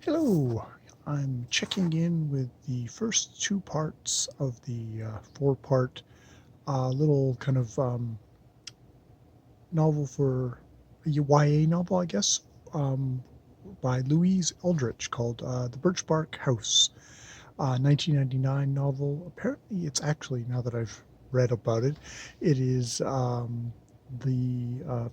Hello, I'm checking in with the first two parts of the four-part little kind of novel for a YA novel, I guess, um, by Louise Eldridge called The Brch Brk Hs, 1999 novel. Apparently, it's actually, now that I've read about it, it is the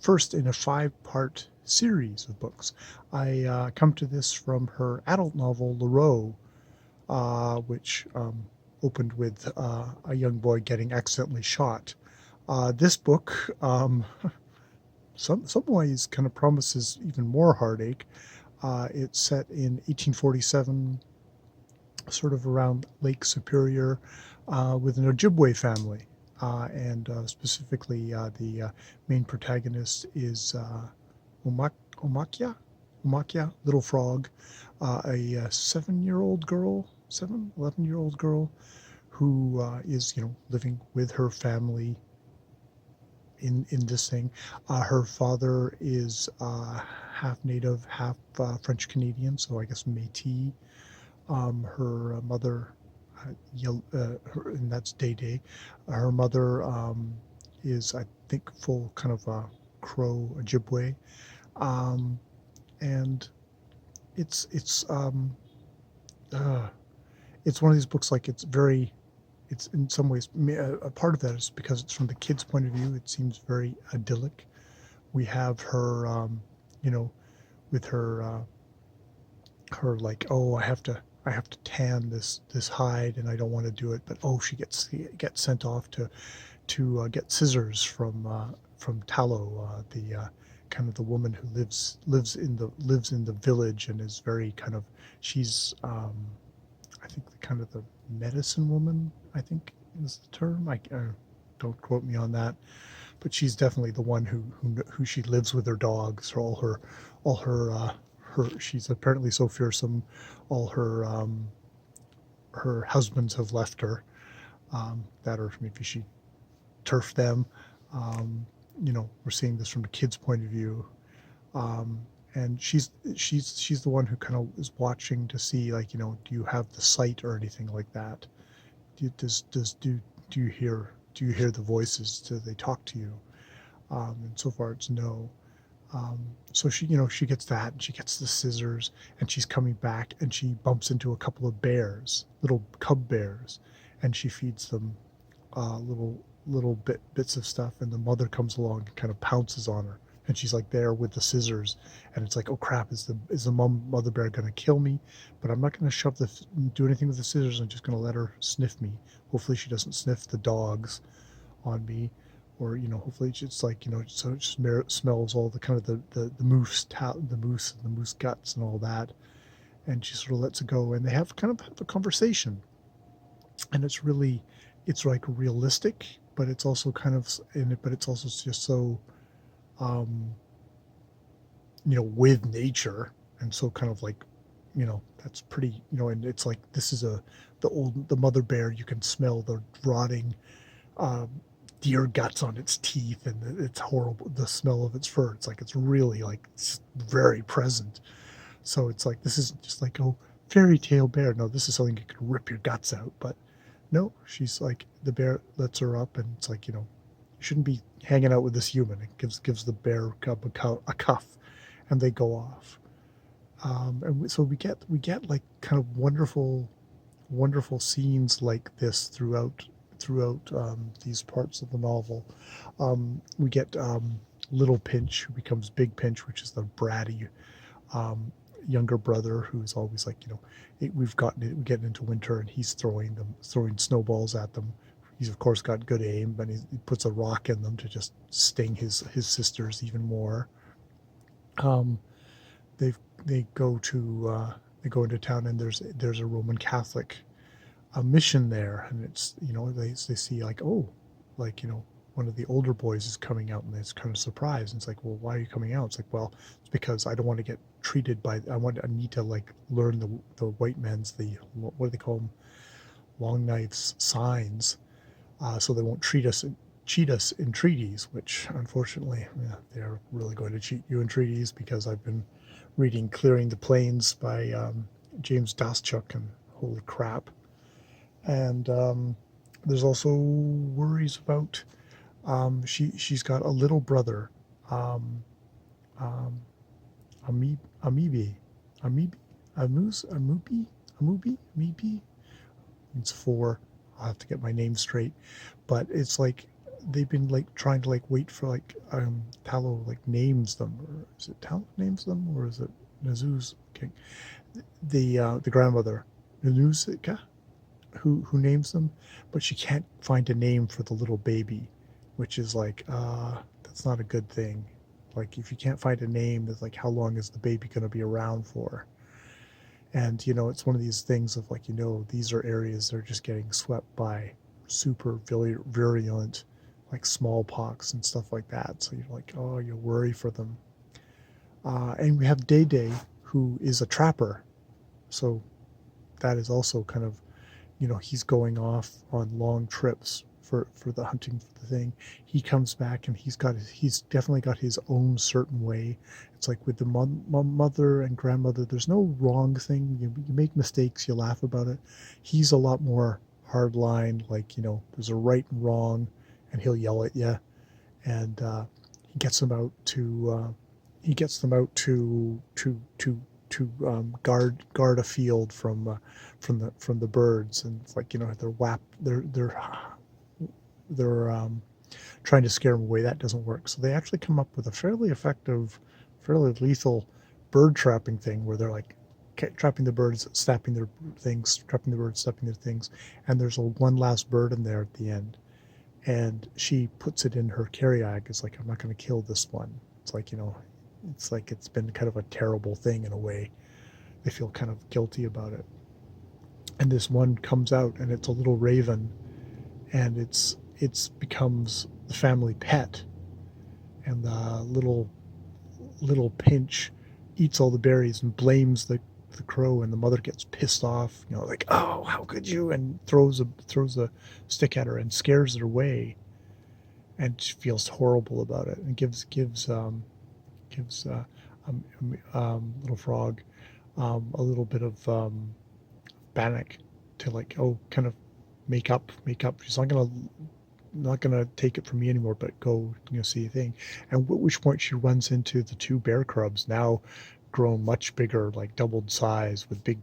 first in a five-part series of books. I come to this from her adult novel, Leroux, which opened with a young boy getting accidentally shot. This book, some ways, kind of promises even more heartache. It's set in 1847, sort of around Lake Superior, with an Ojibwe family. And specifically, the main protagonist is Omak- Omakia? Omakia, Little Frog, a 7-year-old girl, 11-year-old girl who is, living with her family in this thing. Her father is half native, half French Canadian, so I guess Métis. Her mother, and that's Day Day. Her mother is, I think, full kind of Crow Ojibwe, um, and it's it's um, uh, it's one of these books. Like, it's in some ways, a part of that is because it's from the kid's point of view. It seems very idyllic. We have her, you know, with her like, oh, I have to tan this hide, and I don't want to do it, but oh, she gets sent off to get scissors from Tallow, the kind of the woman who lives in the village, and is very kind of, she's I think the kind of the medicine woman, I think is the term. I don't quote me on that, but she's definitely the one who she lives with her dogs. All her she's apparently so fearsome. All her husbands have left her. That, or maybe she turfed them. Um, we're seeing this from the kid's point of view, um, and she's the one who kind of is watching to see, like, do you have the sight or anything like that? Do you hear the voices? Do they talk to you? And so far, it's no. So she gets that, and she gets the scissors, and she's coming back, and she bumps into a couple of bears, little cub bears, and she feeds them little bits of stuff, and the mother comes along and kind of pounces on her, and she's like there with the scissors, and it's like, oh crap, is the mother bear going to kill me? But I'm not going to do anything with the scissors. I'm just going to let her sniff me. Hopefully she doesn't sniff the dogs on me, or hopefully it's like, so it smells all the kind of the moose and the moose guts and all that, and she sort of lets it go, and they have a conversation, and it's like realistic, but it's also kind of in it, but it's also just so um with nature, and so kind of like, that's pretty, and it's like, this is the mother bear, you can smell the rotting um, deer guts on its teeth, and it's horrible, the smell of its fur. It's like, it's really, like, it's very present. So it's like, this isn't just like, oh, fairy tale bear. No, this is something that could rip your guts out. But no, she's like, the bear lets her up, and it's like, you shouldn't be hanging out with this human. It gives the bear cub a cuff, and they go off. So we get like kind of wonderful scenes like this throughout these parts of the novel. We get Little Pinch, who becomes Big Pinch, which is the bratty um, younger brother, who's always like, we get into winter, and he's throwing snowballs at them. He's of course got good aim, but he puts a rock in them to just sting his sisters even more. Um, they they go to they go into town, and there's a Roman Catholic mission there, and it's, they see, like, oh, like, one of the older boys is coming out, and it's kind of surprised, and it's like, well, why are you coming out? It's like, well, it's because I don't want to get treated by, I need to, like, learn the white man's, what do they call them, long knives signs, so they won't cheat us in treaties, which unfortunately, yeah, they're really going to cheat you in treaties, because I've been reading Clearing the Plains by James Daschuk, and holy crap. And there's also worries about she's got a little brother, um, um, Amoebi, Amoebi, Amoebi. It's four. I'll have to get my name straight, but it's like they've been like trying to like wait for like Tallow like names them, or is it Tallow names them, or is it Nazu's king? The grandmother, Nanuska, who names them, but she can't find a name for the little baby, which is like that's not a good thing. Like if you can't find a name, it's like how long is the baby going to be around for? And it's one of these things of like these are areas that are just getting swept by super virulent like smallpox and stuff like that. So you're like, oh, you worry for them. And we have Day Day, who is a trapper, so that is also kind of he's going off on long trips for the hunting for the thing. He comes back and he's definitely got his own certain way. It's like with the mother and grandmother, there's no wrong thing. You make mistakes, you laugh about it. He's a lot more hard line, like there's a right and wrong, and he'll yell at you. And he gets them out to guard a field from the birds. And it's like they're trying to scare them away. That doesn't work. So they actually come up with a fairly effective, fairly lethal bird trapping thing where they're like trapping the birds, snapping their things, trapping the birds, snapping their things, and there's one last bird in there at the end, and she puts it in her carry bag. It's like, I'm not going to kill this one. It's like it's been kind of a terrible thing in a way. They feel kind of guilty about it. And this one comes out, and it's a little raven, and it's becomes the family pet. And the little pinch eats all the berries and blames the crow, and the mother gets pissed off, like, oh, how could you, and throws a stick at her and scares her away, and she feels horrible about it, and gives little frog a little bit of bannock to like, oh, kind of make up. She's not gonna take it from me anymore, but go see a thing. And at which point she runs into the two bear cubs, now grown much bigger, like doubled size, with big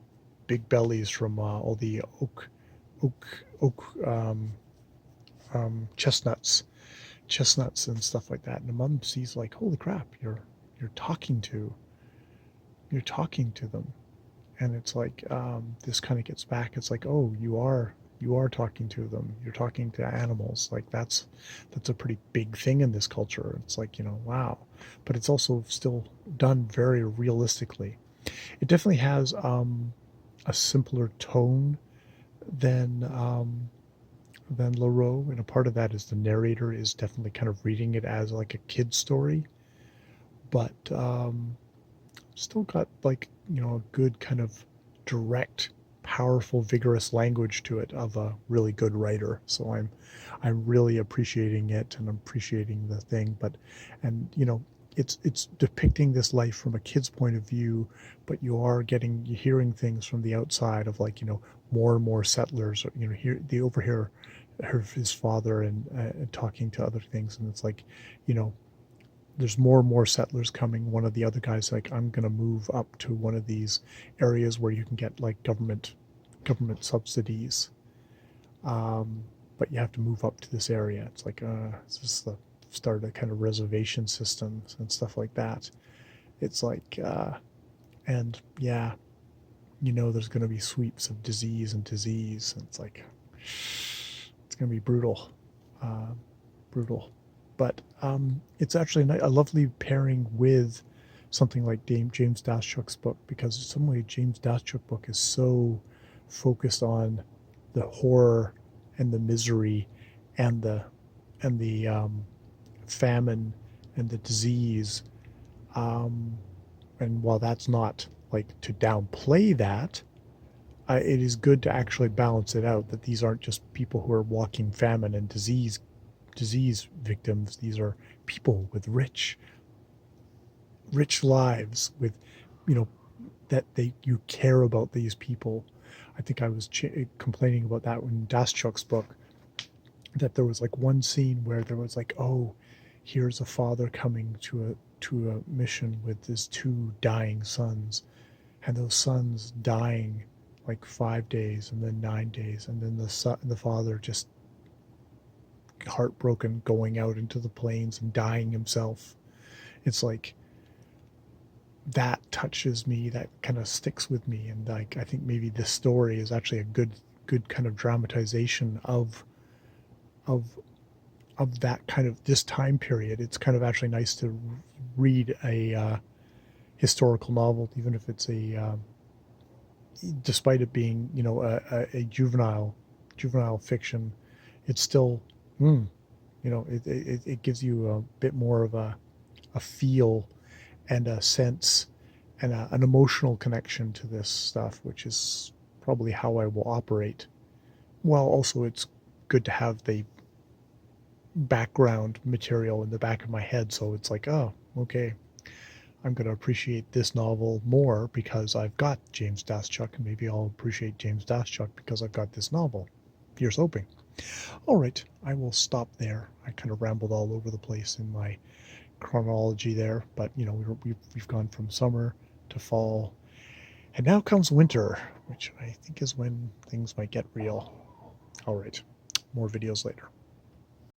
bellies from all the oak chestnuts and stuff like that. And the mom sees like, holy crap, you're talking to them. And it's like this kind of gets back. It's like, oh, you are talking to them. You're talking to animals. Like that's a pretty big thing in this culture. It's like, wow. But it's also still done very realistically. It definitely has a simpler tone than Leroux, and a part of that is the narrator is definitely kind of reading it as like a kid's story, but still got like a good kind of direct, powerful, vigorous language to it of a really good writer. So I'm really appreciating it, and I'm appreciating the thing. But and it's depicting this life from a kid's point of view, but you're hearing things from the outside of like more and more settlers. They overhear his father and talking to other things, and it's like there's more and more settlers coming. One of the other guys like, I'm going to move up to one of these areas where you can get like government subsidies, but you have to move up to this area. It's like it's just the start of kind of reservation systems and stuff like that. It's like and yeah, there's going to be sweeps of disease, and it's like it's going to be brutal. Brutal. But it's actually a lovely pairing with something like James Daschuk's book, because in some way James Daschuk's book is so focused on the horror and the misery and the famine and the disease. And while that's not like to downplay that, it is good to actually balance it out, that these aren't just people who are walking famine and disease victims. These are people with rich lives, with you know, that you care about these people. I think I was complaining about that in Daschuk's book, that there was like one scene where there was like, oh, here's a father coming to a mission with his two dying sons, and those sons dying like 5 days and then 9 days, and then the father just heartbroken going out into the plains and dying himself. It's like that touches me, that kind of sticks with me, and like I think maybe this story is actually a good kind of dramatization of that kind of this time period. It's kind of actually nice to read a historical novel, even if it's despite it being a juvenile fiction. It's still, it gives you a bit more of a feel and a sense and an emotional connection to this stuff, which is probably how I will operate. Well, also it's good to have the background material in the back of my head, so it's like, oh, okay, I'm going to appreciate this novel more because I've got James Daschuk, and maybe I'll appreciate James Daschuk because I've got this novel. Here's hoping. All right, I will stop there. I kind of rambled all over the place in my chronology there, but we've gone from summer to fall, and now comes winter, which I think is when things might get real. All right, more videos later.